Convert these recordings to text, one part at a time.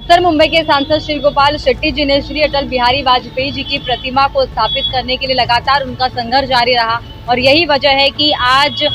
Sir, Mumbai के सांसद श्री गोपाल शेट्टी जी ने श्री अटल बिहारी वाजपेयी जी की प्रतिमा को स्थापित करने के लिए लगातार उनका संघर्ष जारी रहा और यही वजह है कि आज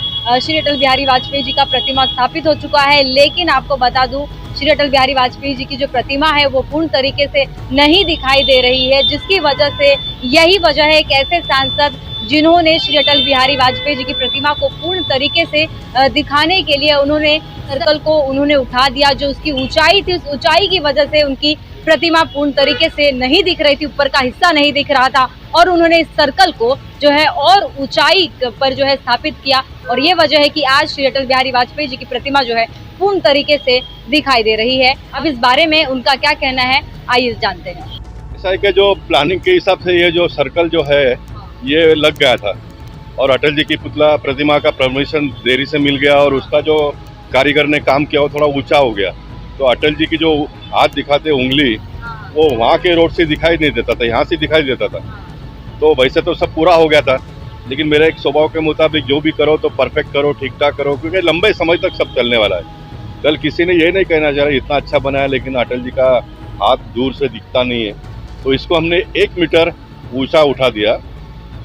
श्री अटल बिहारी वाजपेयी जी का प्रतिमा स्थापित हो चुका है। लेकिन आपको बता दूं, श्री अटल बिहारी वाजपेयी जी की जो प्रतिमा है वो पूर्ण तरीके से नहीं दिखाई दे रही है, जिसकी वजह से यही वजह है कि ऐसे सांसद जिन्होंने श्री अटल बिहारी वाजपेयी जी की प्रतिमा को पूर्ण तरीके से दिखाने के लिए उन्होंने सर्कल को उठा दिया, जो उसकी ऊंचाई थी, उस ऊंचाई की वजह से उनकी प्रतिमा पूर्ण तरीके से नहीं दिख रही थी, ऊपर का हिस्सा नहीं दिख रहा था और उन्होंने इस सर्कल को जो है और ऊंचाई पर जो है स्थापित किया और ये वजह है कि आज श्री अटल बिहारी वाजपेयी जी की प्रतिमा जो है पूर्ण तरीके से दिखाई दे रही है। अब इस बारे में उनका क्या कहना है, आइए जानते हैं। ऐसा है कि जो प्लानिंग के हिसाब से ये जो सर्कल जो है ये लग गया था और अटल जी की पुतला प्रतिमा का परमिशन देरी से मिल गया और उसका जो कारीगर ने काम किया वो थोड़ा ऊंचा हो गया, तो अटल जी की जो हाथ दिखाते उंगली वो वहाँ के रोड से दिखाई नहीं देता था, यहाँ से दिखाई देता था। तो वैसे तो सब पूरा हो गया था, लेकिन मेरे एक स्वभाव के मुताबिक जो भी करो तो परफेक्ट करो, ठीक ठाक करो, क्योंकि लंबे समय तक सब चलने वाला है। कल किसी ने ये नहीं कहना चाह रहा इतना अच्छा बनाया लेकिन अटल जी का हाथ दूर से दिखता नहीं है, तो इसको हमने 1 मीटर ऊंचा उठा दिया।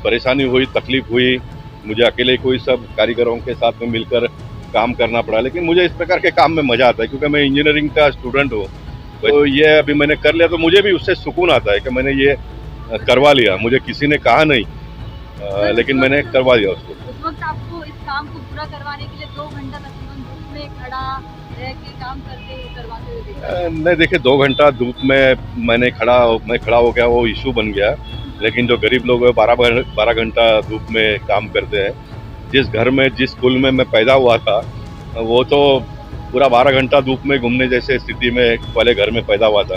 परेशानी हुई, तकलीफ हुई, मुझे अकेले कोई सब कारीगरों के साथ में मिलकर काम करना पड़ा, लेकिन मुझे इस प्रकार के काम में मजा आता है क्योंकि मैं इंजीनियरिंग का स्टूडेंट हूँ। तो ये अभी मैंने कर लिया तो मुझे भी उससे सुकून आता है कि मैंने ये करवा लिया। मुझे किसी ने कहा नहीं, लेकिन मैंने करवा दिया उसको। उस वक्त आपको इस काम को पूरा करवाने के लिए 2 घंटा तकरीबन धूप में खड़ा रह के काम करवाते हुए देखा? नहीं, देखिए 2 घंटा धूप में मैं खड़ा हो गया, वो इशू बन गया। लेकिन जो गरीब लोग हैं 12 घंटा धूप में काम करते हैं। जिस घर में, जिस स्कूल में मैं पैदा हुआ था वो तो पूरा 12 घंटा धूप में घूमने जैसे स्थिति में वाले घर में पैदा हुआ था।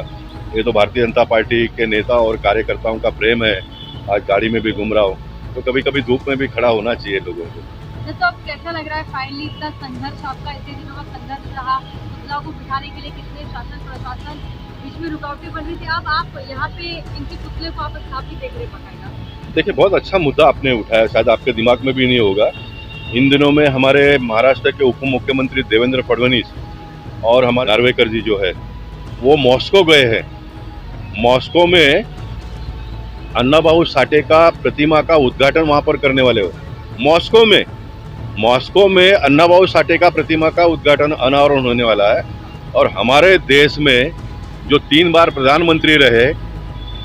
ये तो भारतीय जनता पार्टी के नेता और कार्यकर्ताओं का प्रेम है। आज गाड़ी में भी घूम रहा हूँ, तो कभी कभी धूप में भी खड़ा होना चाहिए लोगों को। तो अब कैसा लग रहा है फाइनली इतना संघर्ष आपका, इतने दिनों का संघर्ष रहा, पुतला को बिठाने के लिए कितने शासन प्रशासन बीच में रुकावटें बन रही थी, अब आप यहाँ पे इनके पुतले को आप स्थापित देख रहे हैं? देखिए, बहुत अच्छा मुद्दा आपने उठाया, शायद आपके दिमाग में भी नहीं होगा। इन दिनों में हमारे महाराष्ट्र के उप मुख्यमंत्री देवेंद्र फडणवीस और हमारे नार्वेकर जी जो है वो मॉस्को गए हैं। मॉस्को में अन्नाभाऊ साठे का प्रतिमा का उद्घाटन वहां पर करने वाले हो। मॉस्को में अन्नाभाऊ साठे का प्रतिमा का उद्घाटन, अनावरण होने वाला है। और हमारे देश में जो 3 बार प्रधानमंत्री रहे,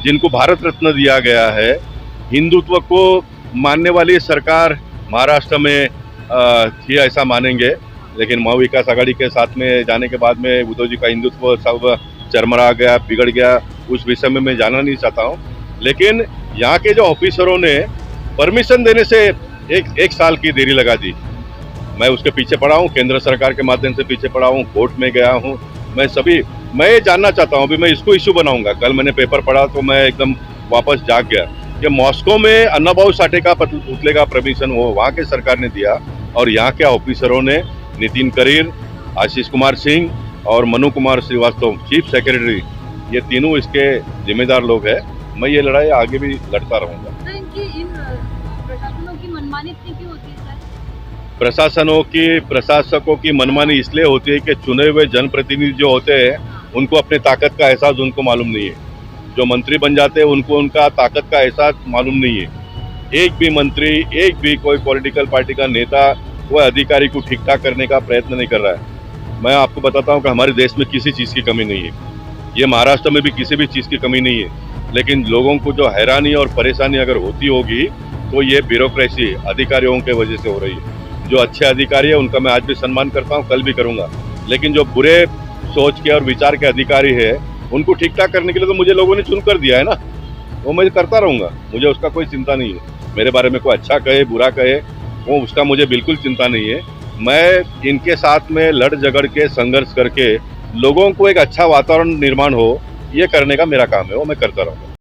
जिनको भारत रत्न दिया गया है, हिंदुत्व को मानने वाली सरकार महाराष्ट्र में थी ऐसा मानेंगे, लेकिन महाविकास आघाड़ी के साथ में जाने के बाद में उद्धव जी का हिंदुत्व सब चरमरा गया, बिगड़ गया। उस विषय में मैं जाना नहीं चाहता हूँ, लेकिन यहाँ के जो ऑफिसरों ने परमिशन देने से एक साल की देरी लगा दी। मैं उसके पीछे पड़ा हूँ, केंद्र सरकार के माध्यम से पीछे पड़ा हूँ, कोर्ट में गया हूँ। मैं ये जानना चाहता हूँ, अभी मैं इसको इशू बनाऊंगा। कल मैंने पेपर पढ़ा तो मैं एकदम वापस जाग गया कि मॉस्को में अन्नाभाऊ साठे का पुतले का परमिशन वो वहाँ के सरकार ने दिया और यहाँ के ऑफिसरों ने, नितिन करीर, आशीष कुमार सिंह और मनु कुमार श्रीवास्तव चीफ सेक्रेटरी, ये तीनों इसके जिम्मेदार लोग हैं। मैं ये लड़ाई आगे भी लड़ता रहूंगा। तो इन प्रशासनों की मनमानी इतनी क्यों होती है सर? प्रशासकों की मनमानी इसलिए होती है कि चुने हुए जनप्रतिनिधि जो होते हैं उनको अपने ताकत का एहसास उनको मालूम नहीं है। जो मंत्री बन जाते हैं उनको उनका ताकत का एहसास मालूम नहीं है। एक भी मंत्री, एक भी कोई पॉलिटिकल पार्टी का नेता वह अधिकारी को ठीक ठाक करने का प्रयत्न नहीं कर रहा है। मैं आपको बताता हूँ कि हमारे देश में किसी चीज़ की कमी नहीं है, ये महाराष्ट्र में भी किसी भी चीज़ की कमी नहीं है। लेकिन लोगों को जो हैरानी और परेशानी अगर होती होगी तो ये ब्यूरोक्रेसी अधिकारियों के वजह से हो रही है। जो अच्छे अधिकारी है उनका मैं आज भी सम्मान करता हूँ, कल भी करूँगा, लेकिन जो बुरे सोच के और विचार के अधिकारी है उनको ठीक ठाक करने के लिए तो मुझे लोगों ने चुन कर दिया है ना, वो मैं करता रहूँगा। मुझे उसका कोई चिंता नहीं है। मेरे बारे में कोई अच्छा कहे बुरा कहे वो उसका मुझे बिल्कुल चिंता नहीं है। मैं इनके साथ में लड़ झगड़ के संघर्ष करके लोगों को एक अच्छा वातावरण निर्माण हो, ये करने का मेरा काम है, वो मैं करता रहूँगा।